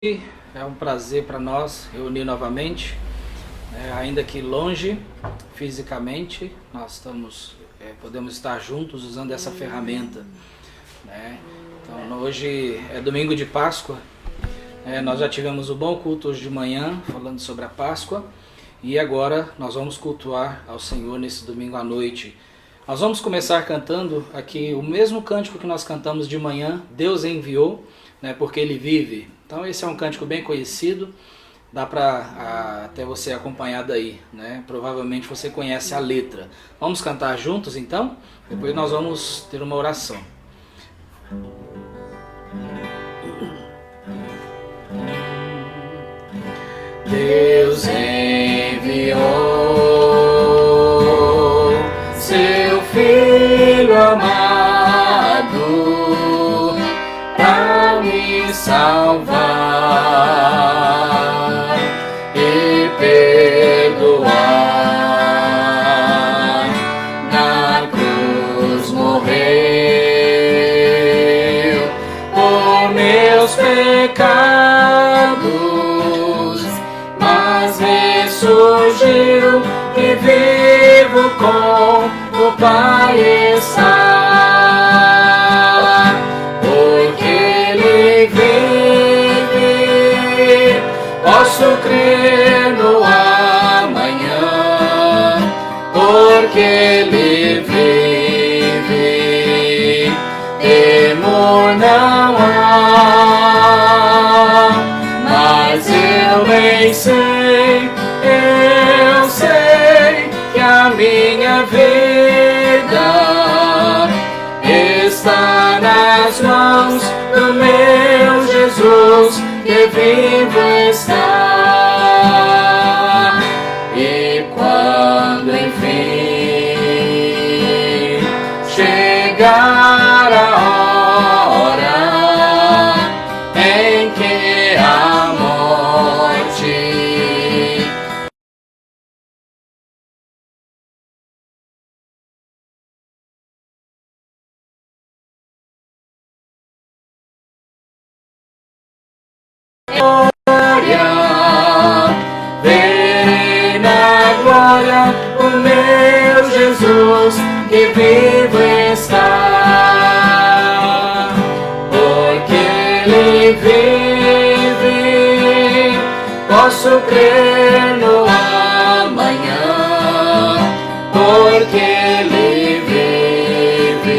É um prazer para nós reunir novamente, ainda que longe fisicamente, nós podemos estar juntos usando essa ferramenta, né? Então hoje é domingo de Páscoa, nós já tivemos um bom culto hoje de manhã falando sobre a Páscoa e agora nós vamos cultuar ao Senhor nesse domingo à noite. Nós vamos começar cantando aqui o mesmo cântico que nós cantamos de manhã, Deus enviou, porque Ele vive. Então esse é um cântico bem conhecido, dá para até você acompanhar daí, né? Provavelmente você conhece a letra. Vamos cantar juntos então? Depois nós vamos ter uma oração. Deus enviou seu Filho amado para me salvar e perdoar. Na cruz morreu por meus pecados, mas ressurgiu e vivo com o Pai está. Posso crer no amanhã, porque Ele vive, temor não há, mas eu bem sei, que a minha vida está nas mãos do meu Jesus, que vivo está. E quando enfim chegar a hora em que a morte verei na glória o meu Jesus, que vivo está. Porque Ele vive, posso crer no amanhã, porque Ele vive,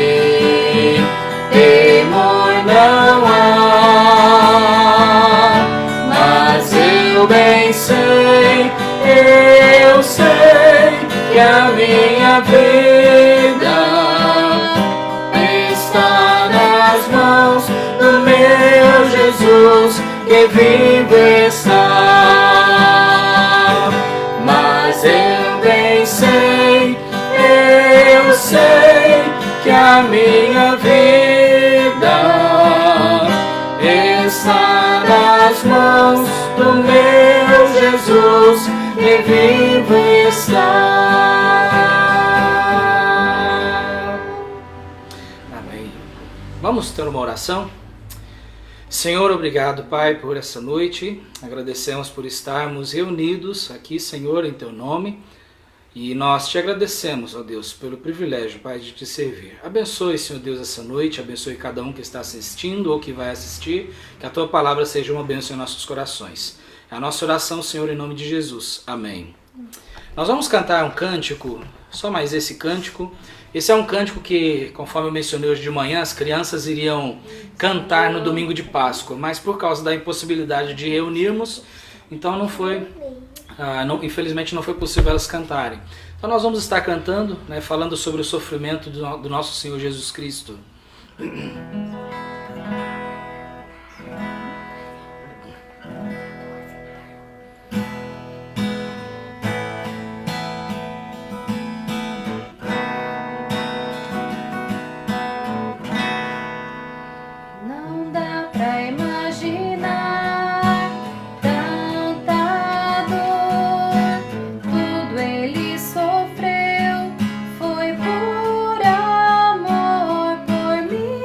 temor não há, mas eu bem sei, que a minha vida está nas mãos do meu Jesus, que vivo está. Mas eu bem sei, que a minha vida está nas mãos do meu Jesus, que vivo está. Amém. Vamos ter uma oração? Senhor, obrigado, Pai, por essa noite. Agradecemos por estarmos reunidos aqui, Senhor, em Teu nome. E nós te agradecemos, ó Deus, pelo privilégio, Pai, de te servir. Abençoe, Senhor Deus, essa noite, abençoe cada um que está assistindo ou que vai assistir, que a Tua palavra seja uma bênção em nossos corações. É a nossa oração, Senhor, em nome de Jesus. Amém. Nós vamos cantar um cântico, só mais esse cântico. Esse é um cântico que, conforme eu mencionei hoje de manhã, as crianças iriam cantar no domingo de Páscoa, mas por causa da impossibilidade de reunirmos, então infelizmente não foi possível elas cantarem. Então nós vamos estar cantando, falando sobre o sofrimento do nosso Senhor Jesus Cristo. Foi por amor por mim.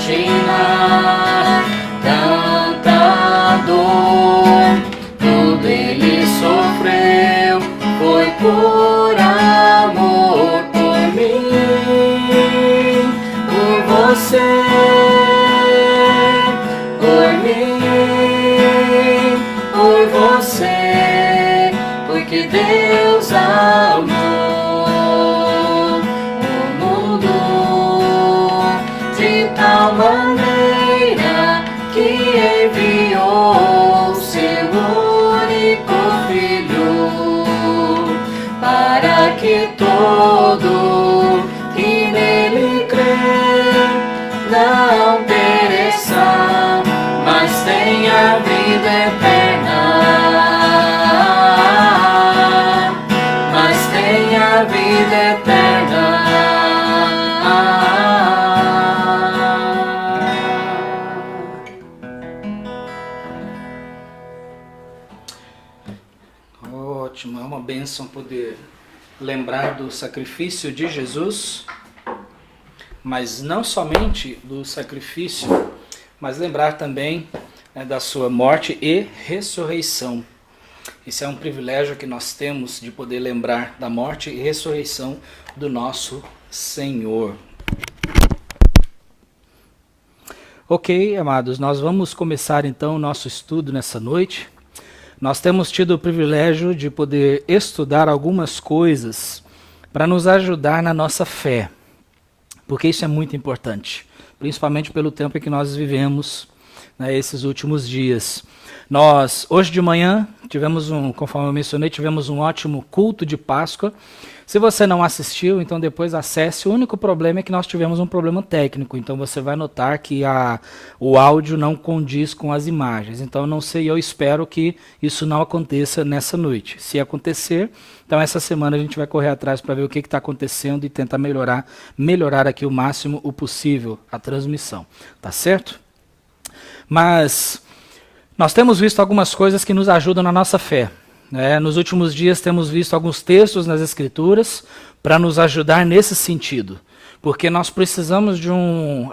imaginar. Tanta dor, tudo ele sofreu, foi por amor por mim, por você, por mim, por você, porque Deus amou o mundo de tal maneira que enviou seu único Filho, para que todo que nele crê não pereça, mas tenha vida eterna, mas tenha vida eterna. Ótimo, é uma bênção poder lembrar do sacrifício de Jesus, mas não somente do sacrifício, mas lembrar também, né, da sua morte e ressurreição. Esse é um privilégio que nós temos de poder lembrar da morte e ressurreição do nosso Senhor. Ok, amados, nós vamos começar então o nosso estudo nessa noite. Nós temos tido o privilégio de poder estudar algumas coisas para nos ajudar na nossa fé, porque isso é muito importante, principalmente pelo tempo em que nós vivemos, né, esses últimos dias. Nós, hoje de manhã, conforme eu mencionei, tivemos um ótimo culto de Páscoa. Se você não assistiu, então depois acesse. O único problema é que nós tivemos um problema técnico, então você vai notar que o áudio não condiz com as imagens. Então não sei, eu espero que isso não aconteça nessa noite. Se acontecer, então essa semana a gente vai correr atrás para ver o que está acontecendo e tentar melhorar aqui o máximo o possível a transmissão, tá certo? Mas nós temos visto algumas coisas que nos ajudam na nossa fé. Nos últimos dias temos visto alguns textos nas Escrituras para nos ajudar nesse sentido, porque nós precisamos de um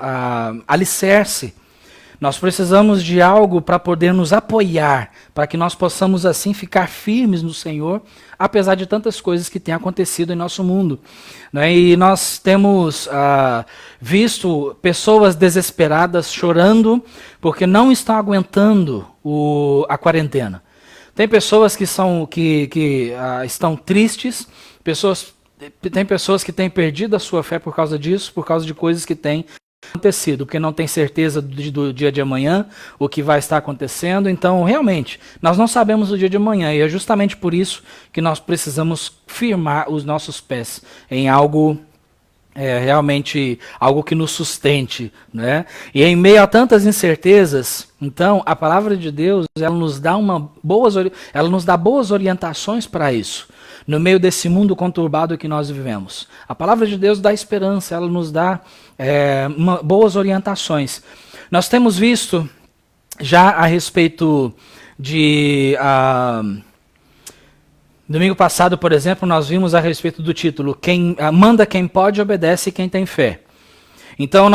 alicerce, nós precisamos de algo para poder nos apoiar, para que nós possamos assim ficar firmes no Senhor, apesar de tantas coisas que têm acontecido em nosso mundo. E nós temos visto pessoas desesperadas chorando porque não estão aguentando a quarentena. Tem pessoas que estão tristes, tem pessoas que têm perdido a sua fé por causa disso, por causa de coisas que têm acontecido, porque não tem certeza do dia de amanhã, o que vai estar acontecendo. Então, realmente, nós não sabemos o dia de amanhã, e é justamente por isso que nós precisamos firmar os nossos pés em algo, realmente algo que nos sustente, né? E em meio a tantas incertezas, então a palavra de Deus, ela nos dá boas orientações para isso. No meio desse mundo conturbado que nós vivemos, a palavra de Deus dá esperança, ela nos dá boas orientações. Nós temos visto já a respeito de domingo passado, por exemplo, nós vimos a respeito do título, manda quem pode, obedece quem tem fé. Então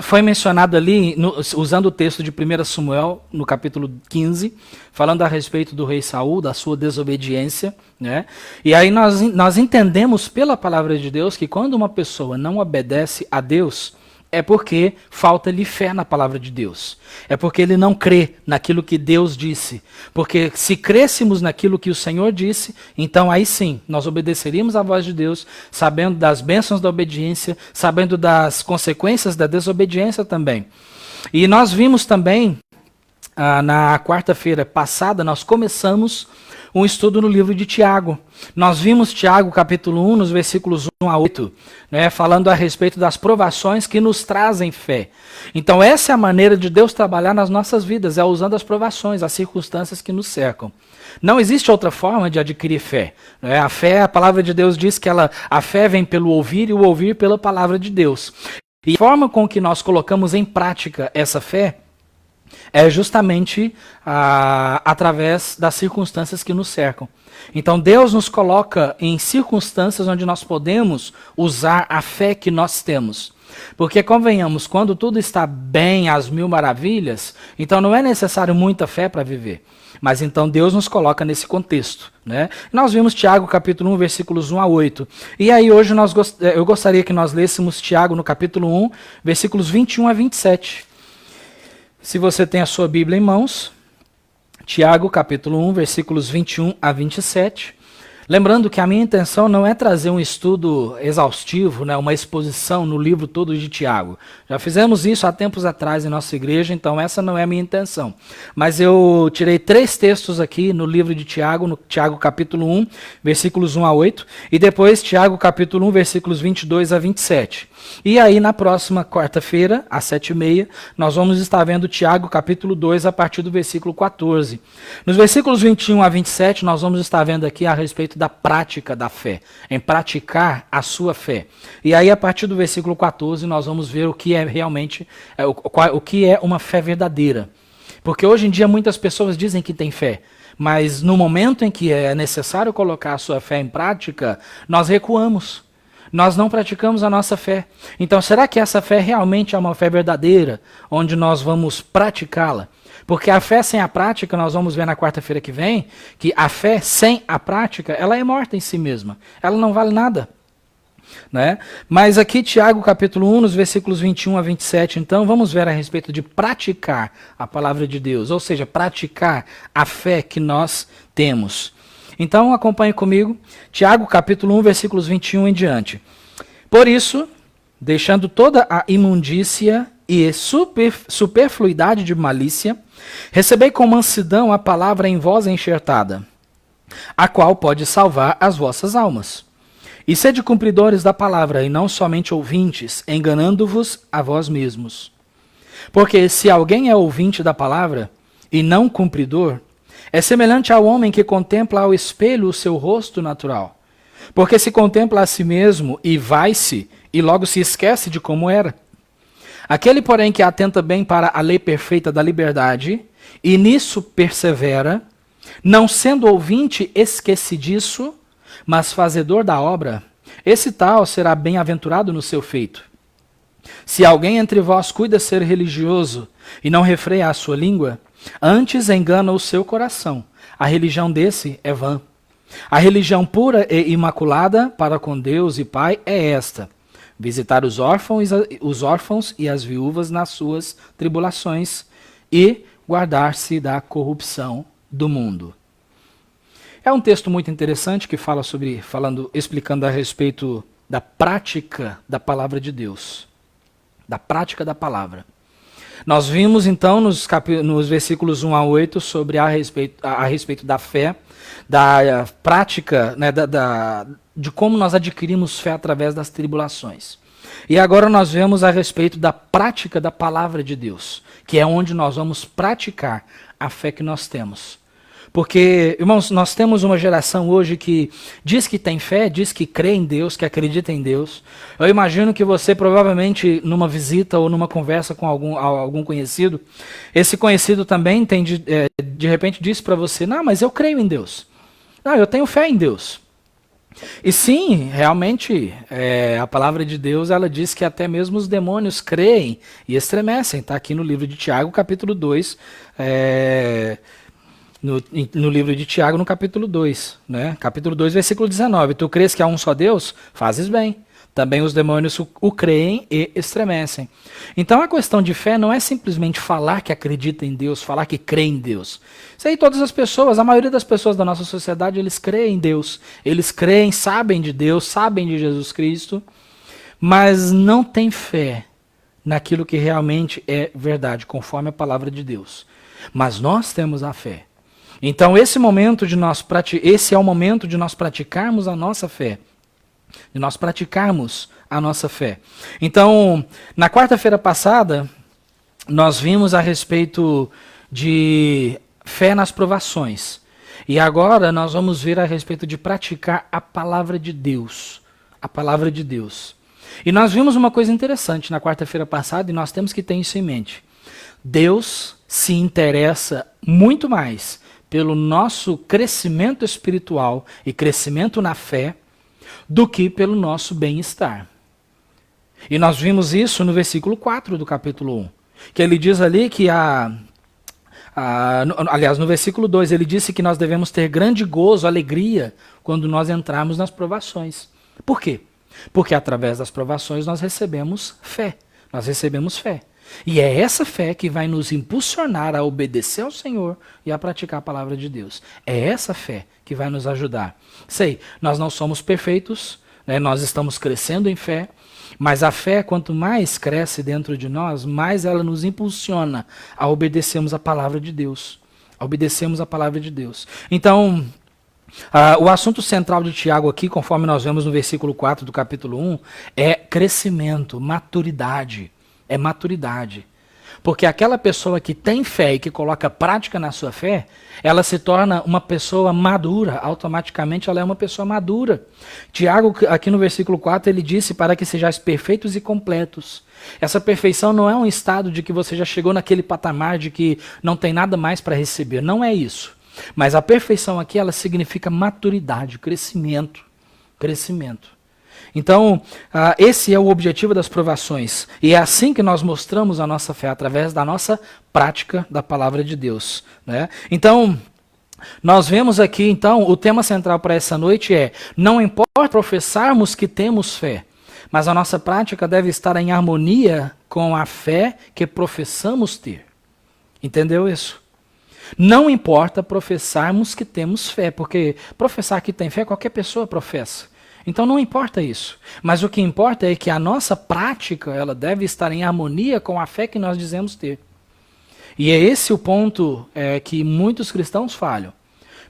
foi mencionado ali, usando o texto de 1 Samuel, no capítulo 15, falando a respeito do rei Saul, da sua desobediência, né? E aí nós entendemos pela palavra de Deus que quando uma pessoa não obedece a Deus, é porque falta-lhe fé na palavra de Deus. É porque ele não crê naquilo que Deus disse. Porque se crêssemos naquilo que o Senhor disse, então aí sim, nós obedeceríamos à voz de Deus, sabendo das bênçãos da obediência, sabendo das consequências da desobediência também. E nós vimos também, na quarta-feira passada, nós começamos um estudo no livro de Tiago. Nós vimos Tiago capítulo 1, nos versículos 1 a 8, né, falando a respeito das provações que nos trazem fé. Então essa é a maneira de Deus trabalhar nas nossas vidas, é usando as provações, as circunstâncias que nos cercam. Não existe outra forma de adquirir fé. Né? A fé, a palavra de Deus diz que a fé vem pelo ouvir e o ouvir pela palavra de Deus. E a forma com que nós colocamos em prática essa fé é justamente através das circunstâncias que nos cercam. Então Deus nos coloca em circunstâncias onde nós podemos usar a fé que nós temos. Porque, convenhamos, quando tudo está bem, às mil maravilhas, então não é necessário muita fé para viver. Mas então Deus nos coloca nesse contexto, né? Nós vimos Tiago capítulo 1, versículos 1 a 8. E aí hoje eu gostaria que nós lêssemos Tiago no capítulo 1, versículos 21 a 27. Se você tem a sua Bíblia em mãos, Tiago capítulo 1, versículos 21 a 27. Lembrando que a minha intenção não é trazer um estudo exaustivo, né, uma exposição no livro todo de Tiago. Já fizemos isso há tempos atrás em nossa igreja, então essa não é a minha intenção. Mas eu tirei 3 textos aqui no livro de Tiago, no Tiago capítulo 1, versículos 1 a 8, e depois Tiago capítulo 1, versículos 22 a 27. E aí na próxima quarta-feira, às 7h30, nós vamos estar vendo Tiago capítulo 2 a partir do versículo 14. Nos versículos 21 a 27, nós vamos estar vendo aqui a respeito da prática da fé, em praticar a sua fé. E aí a partir do versículo 14 nós vamos ver o que é realmente, o que é uma fé verdadeira. Porque hoje em dia muitas pessoas dizem que têm fé, mas no momento em que é necessário colocar a sua fé em prática, nós recuamos. Nós não praticamos a nossa fé. Então, será que essa fé realmente é uma fé verdadeira, onde nós vamos praticá-la? Porque a fé sem a prática, nós vamos ver na quarta-feira que vem, que a fé sem a prática, ela é morta em si mesma. Ela não vale nada. Né? Mas aqui, Tiago capítulo 1, nos versículos 21 a 27, então, vamos ver a respeito de praticar a palavra de Deus, ou seja, praticar a fé que nós temos. Então, acompanhe comigo, Tiago capítulo 1, versículos 21 em diante. Por isso, deixando toda a imundícia e superfluidade de malícia, recebei com mansidão a palavra em vós enxertada, a qual pode salvar as vossas almas. E sede cumpridores da palavra, e não somente ouvintes, enganando-vos a vós mesmos. Porque se alguém é ouvinte da palavra, e não cumpridor, é semelhante ao homem que contempla ao espelho o seu rosto natural. Porque se contempla a si mesmo, e vai-se, e logo se esquece de como era. Aquele, porém, que atenta bem para a lei perfeita da liberdade, e nisso persevera, não sendo ouvinte esquecidiço, mas fazedor da obra, esse tal será bem-aventurado no seu feito. Se alguém entre vós cuida ser religioso, e não refreia a sua língua, antes engana o seu coração, a religião desse é vã. A religião pura e imaculada para com Deus e Pai é esta: visitar os órfãos e as viúvas nas suas tribulações e guardar-se da corrupção do mundo. É um texto muito interessante que fala explicando a respeito da prática da palavra de Deus. Da prática da palavra. Nós vimos então nos versículos 1 a 8 sobre a respeito da fé, da prática, né, de como nós adquirimos fé através das tribulações. E agora nós vemos a respeito da prática da palavra de Deus, que é onde nós vamos praticar a fé que nós temos. Porque, irmãos, nós temos uma geração hoje que diz que tem fé, diz que crê em Deus, que acredita em Deus. Eu imagino que você provavelmente, numa visita ou numa conversa com algum conhecido, esse conhecido também tem de repente disse para você: não, mas eu creio em Deus. Não, eu tenho fé em Deus. E sim, realmente, a palavra de Deus, ela diz que até mesmo os demônios creem e estremecem. Está aqui no livro de Tiago, capítulo 2, no livro de Tiago, no capítulo 2, né? Capítulo 2, versículo 19. Tu crês que há um só Deus? Fazes bem. Também os demônios o creem e estremecem. Então a questão de fé não é simplesmente falar que acredita em Deus, falar que crê em Deus. Isso aí todas as pessoas, a maioria das pessoas da nossa sociedade, eles creem em Deus. Eles creem, sabem de Deus, sabem de Jesus Cristo, mas não têm fé naquilo que realmente é verdade, conforme a palavra de Deus. Mas nós temos a fé. Então esse é o momento de nós praticarmos a nossa fé. De nós praticarmos a nossa fé. Então, na quarta-feira passada, nós vimos a respeito de fé nas provações. E agora nós vamos ver a respeito de praticar a palavra de Deus. A palavra de Deus. E nós vimos uma coisa interessante na quarta-feira passada, e nós temos que ter isso em mente. Deus se interessa muito mais pelo nosso crescimento espiritual e crescimento na fé do que pelo nosso bem-estar. E nós vimos isso no versículo 4 do capítulo 1. Que ele diz ali que aliás, no versículo 2, ele disse que nós devemos ter grande gozo, alegria, quando nós entrarmos nas provações. Por quê? Porque através das provações nós recebemos fé. Nós recebemos fé. E é essa fé que vai nos impulsionar a obedecer ao Senhor e a praticar a palavra de Deus. É essa fé que vai nos ajudar. Sei, nós não somos perfeitos, né? Nós estamos crescendo em fé, mas a fé, quanto mais cresce dentro de nós, mais ela nos impulsiona a obedecermos a palavra de Deus. A obedecermos a palavra de Deus. Então, o assunto central de Tiago aqui, conforme nós vemos no versículo 4 do capítulo 1, é crescimento, maturidade. É maturidade. Porque aquela pessoa que tem fé e que coloca prática na sua fé, ela se torna uma pessoa madura, automaticamente ela é uma pessoa madura. Tiago, aqui no versículo 4, ele disse para que sejais perfeitos e completos. Essa perfeição não é um estado de que você já chegou naquele patamar de que não tem nada mais para receber, não é isso. Mas a perfeição aqui, ela significa maturidade, crescimento. Crescimento. Então, esse é o objetivo das provações. E é assim que nós mostramos a nossa fé, através da nossa prática da palavra de Deus, né? Então, nós vemos aqui, então, o tema central para essa noite é: não importa professarmos que temos fé, mas a nossa prática deve estar em harmonia com a fé que professamos ter. Entendeu isso? Não importa professarmos que temos fé, porque professar que tem fé, qualquer pessoa professa. Então não importa isso. Mas o que importa é que a nossa prática, ela deve estar em harmonia com a fé que nós dizemos ter. E é esse o ponto que muitos cristãos falham.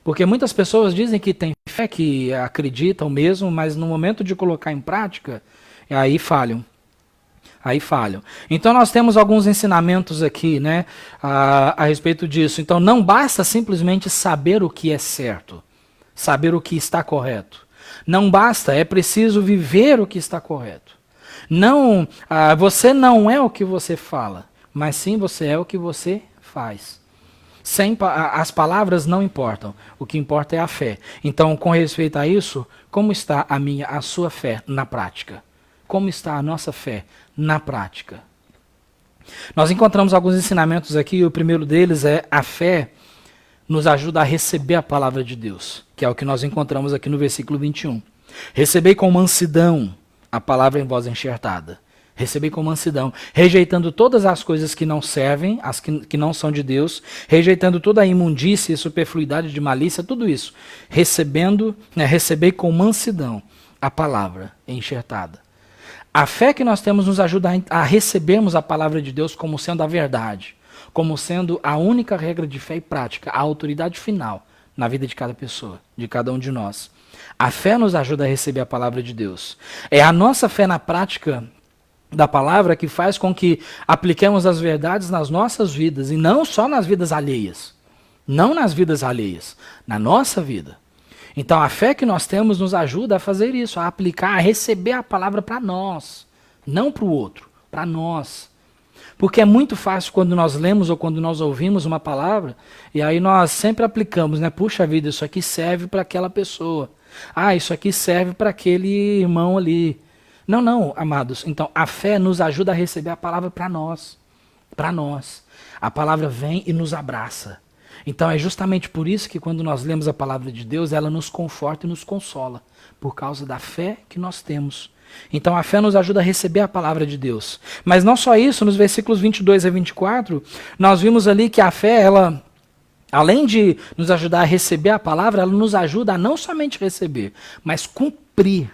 Porque muitas pessoas dizem que têm fé, que acreditam mesmo, mas no momento de colocar em prática, aí falham. Aí falham. Então nós temos alguns ensinamentos aqui, né, a respeito disso. Então não basta simplesmente saber o que é certo, saber o que está correto. Não basta, é preciso viver o que está correto. Não, você não é o que você fala, mas sim você é o que você faz. As palavras não importam, o que importa é a fé. Então, com respeito a isso, como está a sua fé na prática? Como está a nossa fé na prática? Nós encontramos alguns ensinamentos aqui, e o primeiro deles é: a fé nos ajuda a receber a palavra de Deus, que é o que nós encontramos aqui no versículo 21. Recebei com mansidão a palavra em voz enxertada. Recebei com mansidão, rejeitando todas as coisas que não servem, as que não são de Deus, rejeitando toda a imundícia e superfluidade de malícia, tudo isso. Recebei com mansidão a palavra enxertada. A fé que nós temos nos ajuda a recebermos a palavra de Deus como sendo a verdade, como sendo a única regra de fé e prática, a autoridade final na vida de cada pessoa, de cada um de nós. A fé nos ajuda a receber a palavra de Deus. É a nossa fé na prática da palavra que faz com que apliquemos as verdades nas nossas vidas, e não só nas vidas alheias. Não nas vidas alheias, na nossa vida. Então a fé que nós temos nos ajuda a fazer isso, a aplicar, a receber a palavra para nós, não para o outro, para nós. Porque é muito fácil quando nós lemos ou quando nós ouvimos uma palavra, e aí nós sempre aplicamos, né? Puxa vida, isso aqui serve para aquela pessoa. Isso aqui serve para aquele irmão ali. Não, amados. Então a fé nos ajuda a receber a palavra para nós. Para nós. A palavra vem e nos abraça. Então é justamente por isso que quando nós lemos a palavra de Deus, ela nos conforta e nos consola, por causa da fé que nós temos. Então a fé nos ajuda a receber a palavra de Deus. Mas não só isso, nos versículos 22 a 24, nós vimos ali que a fé, ela, além de nos ajudar a receber a palavra, ela nos ajuda a não somente receber, mas cumprir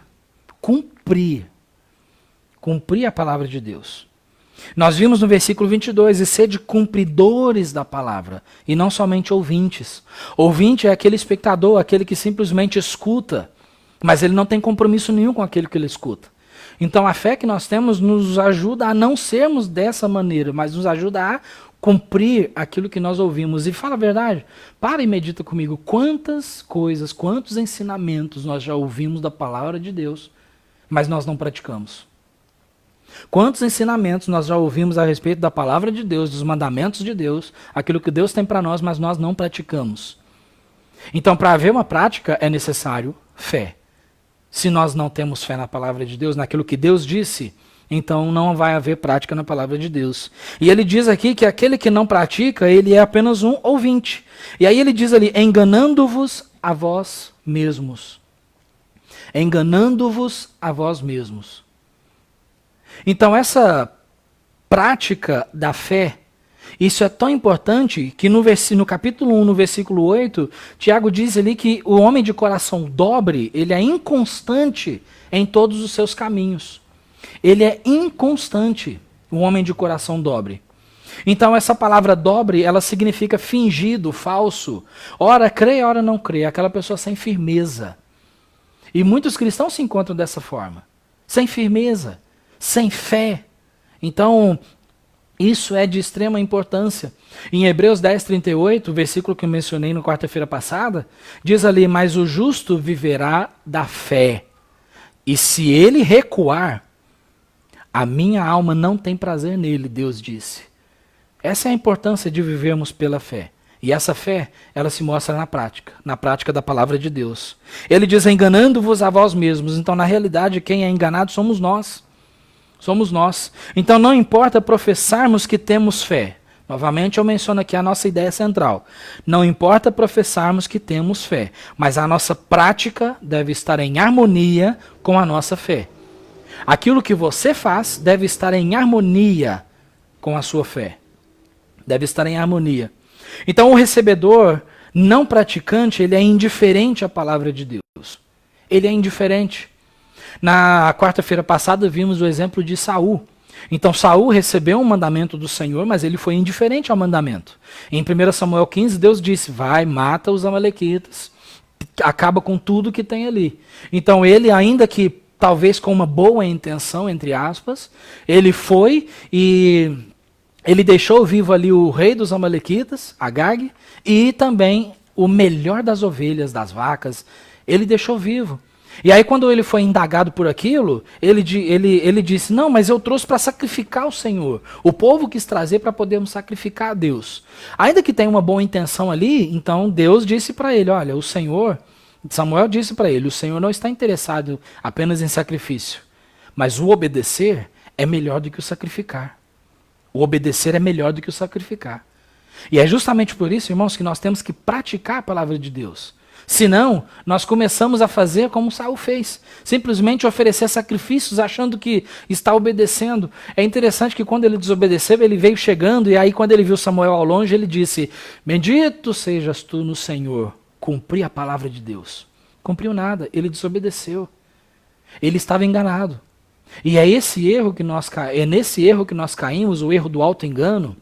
a palavra de Deus. Nós vimos no versículo 22, e sede cumpridores da palavra, e não somente ouvintes. Ouvinte é aquele espectador, aquele que simplesmente escuta, mas ele não tem compromisso nenhum com aquele que ele escuta. Então a fé que nós temos nos ajuda a não sermos dessa maneira, mas nos ajuda a cumprir aquilo que nós ouvimos. E fala a verdade, para e medita comigo, quantas coisas, quantos ensinamentos nós já ouvimos da palavra de Deus, mas nós não praticamos. Quantos ensinamentos nós já ouvimos a respeito da palavra de Deus, dos mandamentos de Deus, aquilo que Deus tem para nós, mas nós não praticamos. Então, para haver uma prática, é necessário fé. Se nós não temos fé na palavra de Deus, naquilo que Deus disse, então não vai haver prática na palavra de Deus. E ele diz aqui que aquele que não pratica, ele é apenas um ouvinte. E aí ele diz ali, enganando-vos a vós mesmos. Enganando-vos a vós mesmos. Então essa prática da fé, isso é tão importante que no capítulo 1, no versículo 8, Tiago diz ali que o homem de coração dobre, ele é inconstante em todos os seus caminhos. Ele é inconstante, o homem de coração dobre. Então essa palavra dobre, ela significa fingido, falso. Ora crê, ora não crê. Aquela pessoa sem firmeza. E muitos cristãos se encontram dessa forma. Sem firmeza, sem fé. Então, isso é de extrema importância. Em Hebreus 10:38, o versículo que eu mencionei na quarta-feira passada, diz ali, mas o justo viverá da fé. E se ele recuar, a minha alma não tem prazer nele, Deus disse. Essa é a importância de vivermos pela fé. E essa fé, ela se mostra na prática da palavra de Deus. Ele diz, enganando-vos a vós mesmos. Então, na realidade, quem é enganado somos nós. Somos nós. Então, não importa professarmos que temos fé. Novamente, eu menciono aqui a nossa ideia central. Não importa professarmos que temos fé, mas a nossa prática deve estar em harmonia com a nossa fé. Aquilo que você faz deve estar em harmonia com a sua fé. Deve estar em harmonia. Então o recebedor não praticante, ele é indiferente à palavra de Deus. Ele é indiferente. Na quarta-feira passada vimos o exemplo de Saul. Então Saul recebeu um mandamento do Senhor, mas ele foi indiferente ao mandamento. Em 1 Samuel 15, Deus disse, vai, mata os amalequitas, acaba com tudo que tem ali. Então ele, ainda que talvez com uma boa intenção, entre aspas, ele foi e ele deixou vivo ali o rei dos amalequitas, Agag, e também o melhor das ovelhas, das vacas, ele deixou vivo. E aí quando ele foi indagado por aquilo, ele disse, não, mas eu trouxe para sacrificar o Senhor. O povo quis trazer para podermos sacrificar a Deus. Ainda que tenha uma boa intenção ali, então Deus disse para ele, olha, o Senhor, Samuel disse para ele, o Senhor não está interessado apenas em sacrifício, mas o obedecer é melhor do que o sacrificar. O obedecer é melhor do que o sacrificar. E é justamente por isso, irmãos, que nós temos que praticar a palavra de Deus. Senão, nós começamos a fazer como Saul fez. Simplesmente oferecer sacrifícios achando que está obedecendo. É interessante que quando ele desobedeceu, ele veio chegando e aí quando ele viu Samuel ao longe, ele disse, bendito sejas tu no Senhor. Cumpri a palavra de Deus. Cumpriu nada, ele desobedeceu. Ele estava enganado. E é nesse erro que nós caímos, o erro do auto-engano.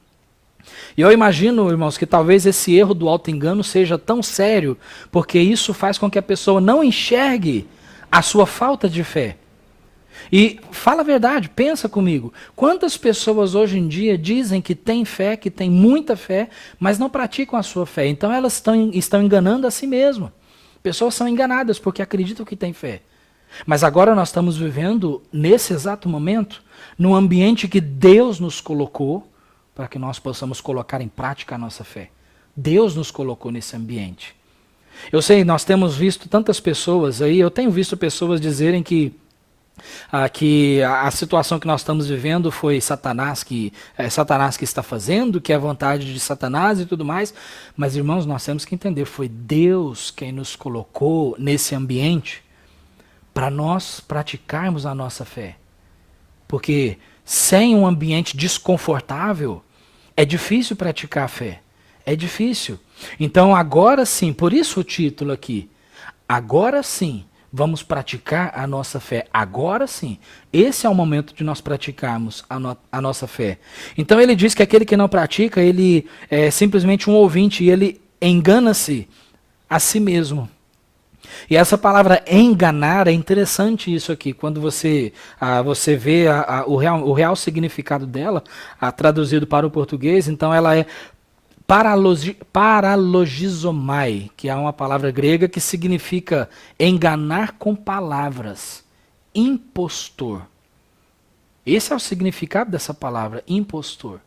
E eu imagino, irmãos, que talvez esse erro do auto-engano seja tão sério, porque isso faz com que a pessoa não enxergue a sua falta de fé. E fala a verdade, pensa comigo. Quantas pessoas hoje em dia dizem que têm fé, que têm muita fé, mas não praticam a sua fé? Então elas estão enganando a si mesmas. Pessoas são enganadas porque acreditam que têm fé. Mas agora nós estamos vivendo, nesse exato momento, num ambiente que Deus nos colocou, para que nós possamos colocar em prática a nossa fé. Deus nos colocou nesse ambiente. Eu sei, nós temos visto tantas pessoas aí, eu tenho visto pessoas dizerem que a situação que nós estamos vivendo foi Satanás que está fazendo, que é a vontade de Satanás e tudo mais. Mas, irmãos, nós temos que entender, foi Deus quem nos colocou nesse ambiente para nós praticarmos a nossa fé. Porque sem um ambiente desconfortável, é difícil praticar a fé. É difícil. Então agora sim, por isso o título aqui, agora sim, vamos praticar a nossa fé. Agora sim. Esse é o momento de nós praticarmos a nossa fé. Então ele diz que aquele que não pratica, ele é simplesmente um ouvinte e ele engana-se a si mesmo. E essa palavra enganar, é interessante isso aqui, quando você vê o real significado dela, traduzido para o português, então ela é paralogizomai, que é uma palavra grega que significa enganar com palavras, impostor. Esse é o significado dessa palavra, impostor.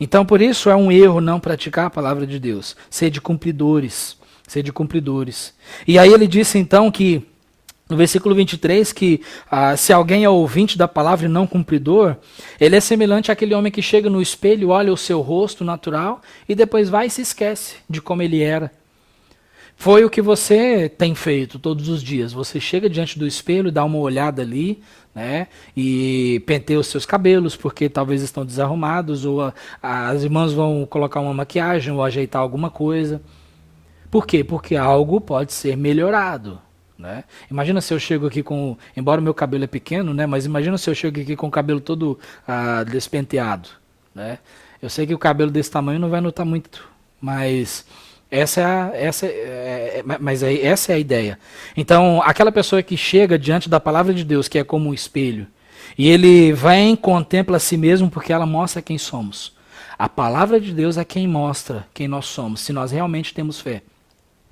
Então por isso é um erro não praticar a palavra de Deus, ser de cumpridores. E aí ele disse então que no versículo 23, que se alguém é ouvinte da palavra e não cumpridor, ele é semelhante àquele homem que chega no espelho, olha o seu rosto natural e depois vai e se esquece de como ele era. Foi o que você tem feito todos os dias. Você chega diante do espelho, dá uma olhada ali, né, e penteia os seus cabelos, porque talvez estão desarrumados, ou as irmãs vão colocar uma maquiagem ou ajeitar alguma coisa. Por quê? Porque algo pode ser melhorado. Né? Imagina se eu chego aqui com, embora o meu cabelo é pequeno, né, mas imagina se eu chego aqui com o cabelo todo despenteado. Né? Eu sei que o cabelo desse tamanho não vai notar muito, mas essa é a ideia. Então, aquela pessoa que chega diante da palavra de Deus, que é como um espelho, e ele vem, contempla a si mesmo, porque ela mostra quem somos. A palavra de Deus é quem mostra quem nós somos, se nós realmente temos fé.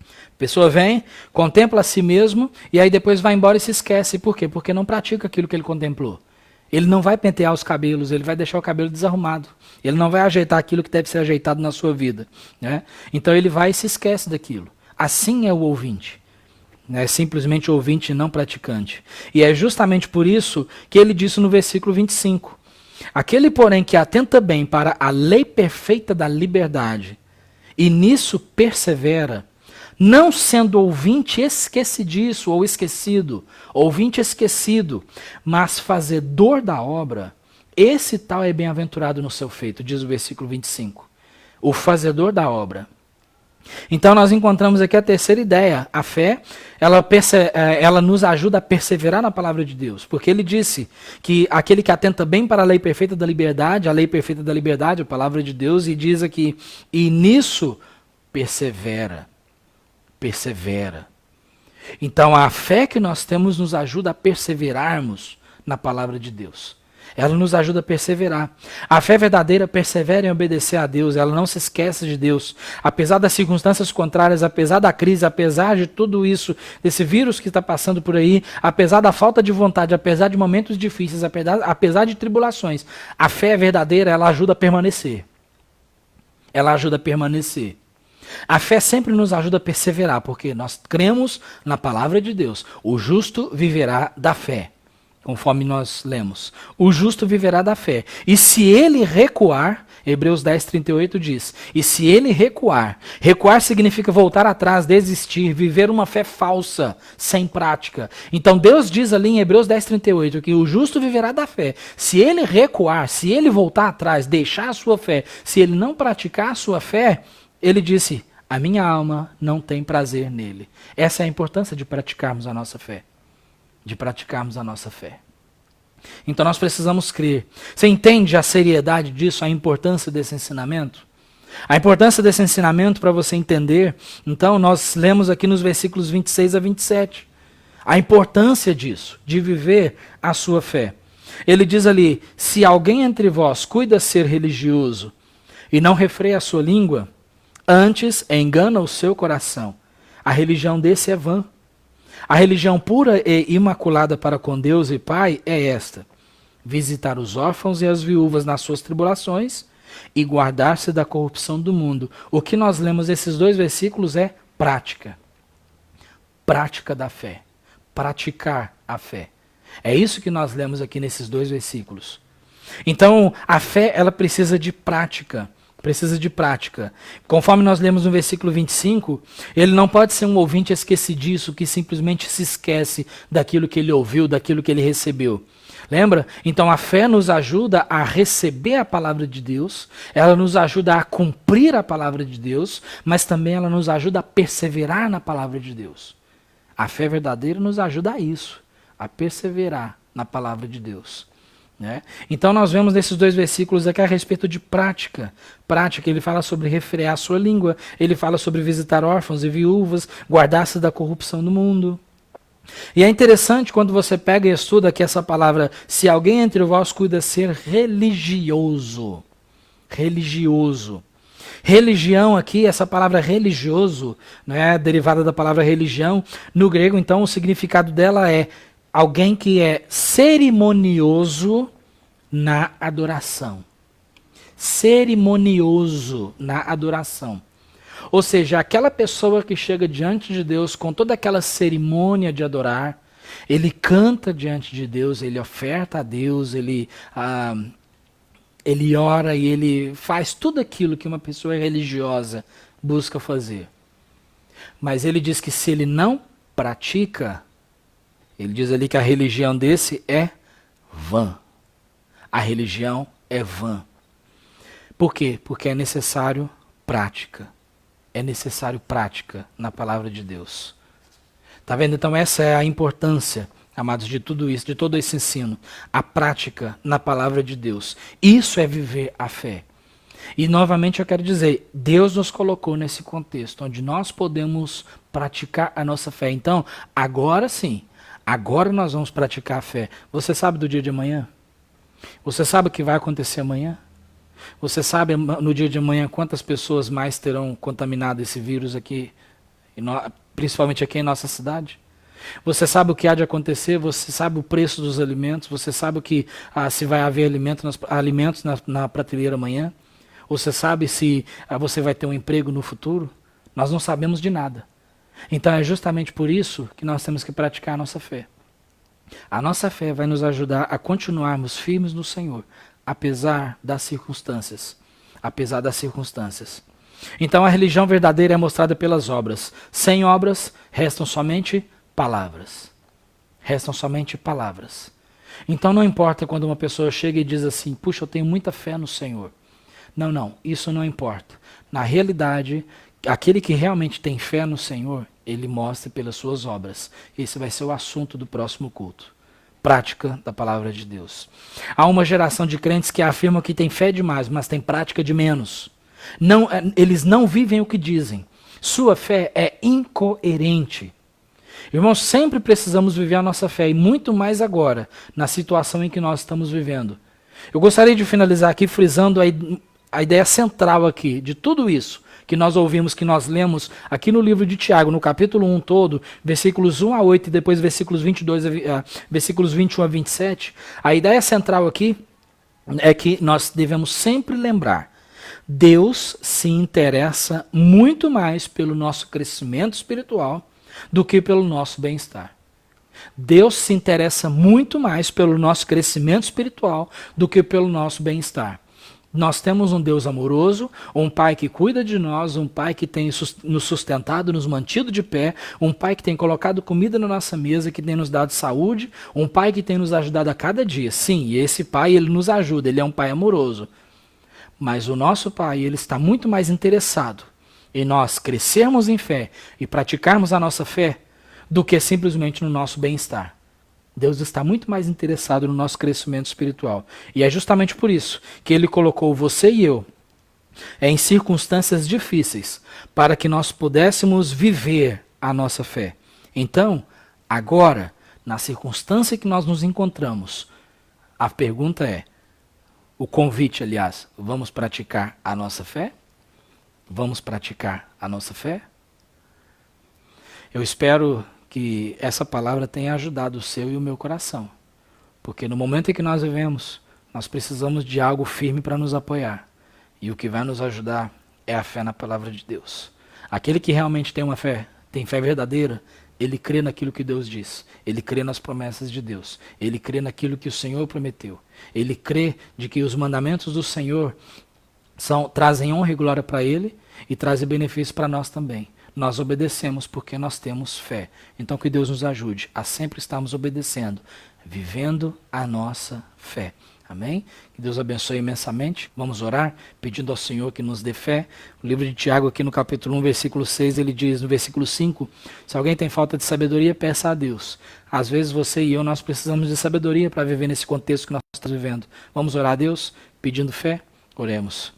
A pessoa vem, contempla a si mesmo, e aí depois vai embora e se esquece. Por quê? Porque não pratica aquilo que ele contemplou. Ele não vai pentear os cabelos, ele vai deixar o cabelo desarrumado. Ele não vai ajeitar aquilo que deve ser ajeitado na sua vida. Né? Então ele vai e se esquece daquilo. Assim é o ouvinte. É simplesmente ouvinte e não praticante. E é justamente por isso que ele disse no versículo 25. Aquele, porém, que atenta bem para a lei perfeita da liberdade, e nisso persevera, não sendo ouvinte esquecidiço ou esquecido, ouvinte esquecido, mas fazedor da obra, esse tal é bem-aventurado no seu feito, diz o versículo 25. O fazedor da obra. Então nós encontramos aqui a terceira ideia. A fé, ela nos ajuda a perseverar na palavra de Deus. Porque ele disse que aquele que atenta bem para a lei perfeita da liberdade, a lei perfeita da liberdade, a palavra de Deus, e diz aqui, e nisso persevera. Persevera. Então a fé que nós temos nos ajuda a perseverarmos na palavra de Deus. Ela nos ajuda a perseverar. A fé verdadeira persevera em obedecer a Deus. Ela não se esquece de Deus. Apesar das circunstâncias contrárias, apesar da crise, apesar de tudo isso, desse vírus que está passando por aí, apesar da falta de vontade, apesar de momentos difíceis, apesar de tribulações, a fé verdadeira, ela ajuda a permanecer. Ela ajuda a permanecer. A fé sempre nos ajuda a perseverar, porque nós cremos na palavra de Deus. O justo viverá da fé. Conforme nós lemos, o justo viverá da fé. E se ele recuar, Hebreus 10:38 diz, e se ele recuar significa voltar atrás, desistir, viver uma fé falsa, sem prática. Então Deus diz ali em Hebreus 10:38 que o justo viverá da fé. Se ele recuar, se ele voltar atrás, deixar a sua fé, se ele não praticar a sua fé, ele disse, a minha alma não tem prazer nele. Essa é a importância de praticarmos a nossa fé. De praticarmos a nossa fé. Então nós precisamos crer. Você entende a seriedade disso, a importância desse ensinamento? A importância desse ensinamento para você entender, então nós lemos aqui nos versículos 26 a 27. A importância disso, de viver a sua fé. Ele diz ali, se alguém entre vós cuida ser religioso e não refreia a sua língua, antes engana o seu coração. A religião desse é vã. A religião pura e imaculada para com Deus e Pai é esta: visitar os órfãos e as viúvas nas suas tribulações e guardar-se da corrupção do mundo. O que nós lemos nesses dois versículos é prática. Prática da fé. Praticar a fé. É isso que nós lemos aqui nesses dois versículos. Então, a fé, ela precisa de prática. Precisa de prática. Conforme nós lemos no versículo 25, ele não pode ser um ouvinte esquecidiço que simplesmente se esquece daquilo que ele ouviu, daquilo que ele recebeu. Lembra? Então a fé nos ajuda a receber a palavra de Deus, ela nos ajuda a cumprir a palavra de Deus, mas também ela nos ajuda a perseverar na palavra de Deus. A fé verdadeira nos ajuda a isso, a perseverar na palavra de Deus. Né? Então nós vemos nesses dois versículos aqui a respeito de prática. Prática, ele fala sobre refrear a sua língua, ele fala sobre visitar órfãos e viúvas, guardar-se da corrupção do mundo. E é interessante quando você pega e estuda aqui essa palavra, se alguém entre vós cuida ser religioso. Religioso. Religião aqui, essa palavra religioso, né, derivada da palavra religião, no grego então o significado dela é alguém que é cerimonioso na adoração. Cerimonioso na adoração. Ou seja, aquela pessoa que chega diante de Deus com toda aquela cerimônia de adorar, Ele canta diante de Deus, ele oferta a Deus, ele ora e ele faz tudo aquilo que uma pessoa religiosa busca fazer. Mas ele diz que se ele não pratica, ele diz ali que a religião desse é vã. A religião é vã. Por quê? Porque é necessário prática. É necessário prática na palavra de Deus. Tá vendo? Então essa é a importância, amados, de tudo isso, de todo esse ensino. A prática na palavra de Deus. Isso é viver a fé. E novamente eu quero dizer, Deus nos colocou nesse contexto, onde nós podemos praticar a nossa fé. Então, agora sim, agora nós vamos praticar a fé. Você sabe do dia de amanhã? Você sabe o que vai acontecer amanhã? Você sabe no dia de amanhã quantas pessoas mais terão contaminado esse vírus aqui, principalmente aqui em nossa cidade? Você sabe o que há de acontecer? Você sabe o preço dos alimentos? Você sabe o que se vai haver alimentos na prateleira amanhã? Você sabe se você vai ter um emprego no futuro? Nós não sabemos de nada. Então é justamente por isso que nós temos que praticar a nossa fé. A nossa fé vai nos ajudar a continuarmos firmes no Senhor, apesar das circunstâncias. Apesar das circunstâncias. Então a religião verdadeira é mostrada pelas obras. Sem obras, restam somente palavras. Restam somente palavras. Então não importa quando uma pessoa chega e diz assim, puxa, eu tenho muita fé no Senhor. Não, isso não importa. Na realidade, aquele que realmente tem fé no Senhor, ele mostra pelas suas obras. Esse vai ser o assunto do próximo culto. Prática da palavra de Deus. Há uma geração de crentes que afirmam que tem fé demais, mas tem prática de menos. Eles não vivem o que dizem. Sua fé é incoerente. Irmãos, sempre precisamos viver a nossa fé, e muito mais agora, na situação em que nós estamos vivendo. Eu gostaria de finalizar aqui frisando a ideia central aqui de tudo isso que nós ouvimos, que nós lemos aqui no livro de Tiago, no capítulo 1 todo, versículos 1 a 8 e depois versículos 21 a 27. A ideia central aqui é que nós devemos sempre lembrar, Deus se interessa muito mais pelo nosso crescimento espiritual do que pelo nosso bem-estar. Deus se interessa muito mais pelo nosso crescimento espiritual do que pelo nosso bem-estar. Nós temos um Deus amoroso, um Pai que cuida de nós, um Pai que tem nos sustentado, nos mantido de pé, um Pai que tem colocado comida na nossa mesa, que tem nos dado saúde, um Pai que tem nos ajudado a cada dia. Sim, e esse Pai, ele nos ajuda, ele é um Pai amoroso. Mas o nosso Pai, ele está muito mais interessado em nós crescermos em fé e praticarmos a nossa fé do que simplesmente no nosso bem-estar. Deus está muito mais interessado no nosso crescimento espiritual. E é justamente por isso que Ele colocou você e eu em circunstâncias difíceis para que nós pudéssemos viver a nossa fé. Então, agora, na circunstância que nós nos encontramos, a pergunta é, o convite, aliás, vamos praticar a nossa fé? Vamos praticar a nossa fé? Eu espero que essa palavra tenha ajudado o seu e o meu coração. Porque no momento em que nós vivemos, nós precisamos de algo firme para nos apoiar. E o que vai nos ajudar é a fé na palavra de Deus. Aquele que realmente tem uma fé, tem fé verdadeira, ele crê naquilo que Deus diz. Ele crê nas promessas de Deus. Ele crê naquilo que o Senhor prometeu. Ele crê de que os mandamentos do Senhor trazem honra e glória para ele e trazem benefício para nós também. Nós obedecemos porque nós temos fé. Então que Deus nos ajude a sempre estarmos obedecendo, vivendo a nossa fé. Amém? Que Deus abençoe imensamente. Vamos orar, pedindo ao Senhor que nos dê fé. O livro de Tiago, aqui no capítulo 1, versículo 6, ele diz, no versículo 5, se alguém tem falta de sabedoria, peça a Deus. Às vezes você e eu, nós precisamos de sabedoria para viver nesse contexto que nós estamos vivendo. Vamos orar a Deus, pedindo fé? Oremos.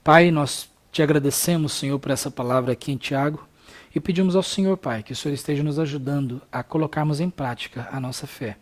Pai, nós te agradecemos, Senhor, por essa palavra aqui em Tiago e pedimos ao Senhor, Pai, que o Senhor esteja nos ajudando a colocarmos em prática a nossa fé.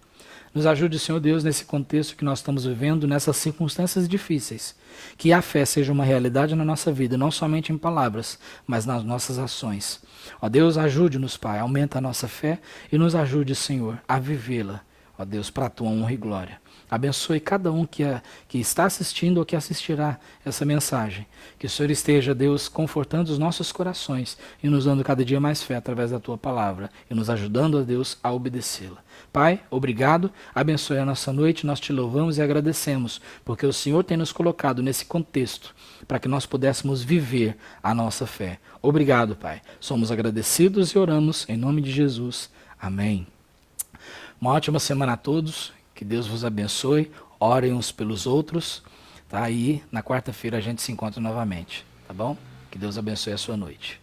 Nos ajude, Senhor Deus, nesse contexto que nós estamos vivendo, nessas circunstâncias difíceis. Que a fé seja uma realidade na nossa vida, não somente em palavras, mas nas nossas ações. Ó Deus, ajude-nos, Pai, aumenta a nossa fé e nos ajude, Senhor, a vivê-la. Ó Deus, para a tua honra e glória. Abençoe cada um que está assistindo ou que assistirá essa mensagem. Que o Senhor esteja, Deus, confortando os nossos corações e nos dando cada dia mais fé através da Tua palavra e nos ajudando, a Deus, a obedecê-la. Pai, obrigado, abençoe a nossa noite, nós te louvamos e agradecemos, porque o Senhor tem nos colocado nesse contexto para que nós pudéssemos viver a nossa fé. Obrigado, Pai. Somos agradecidos e oramos em nome de Jesus. Amém. Uma ótima semana a todos, que Deus vos abençoe, orem uns pelos outros, tá? E na quarta-feira a gente se encontra novamente, tá bom? Que Deus abençoe a sua noite.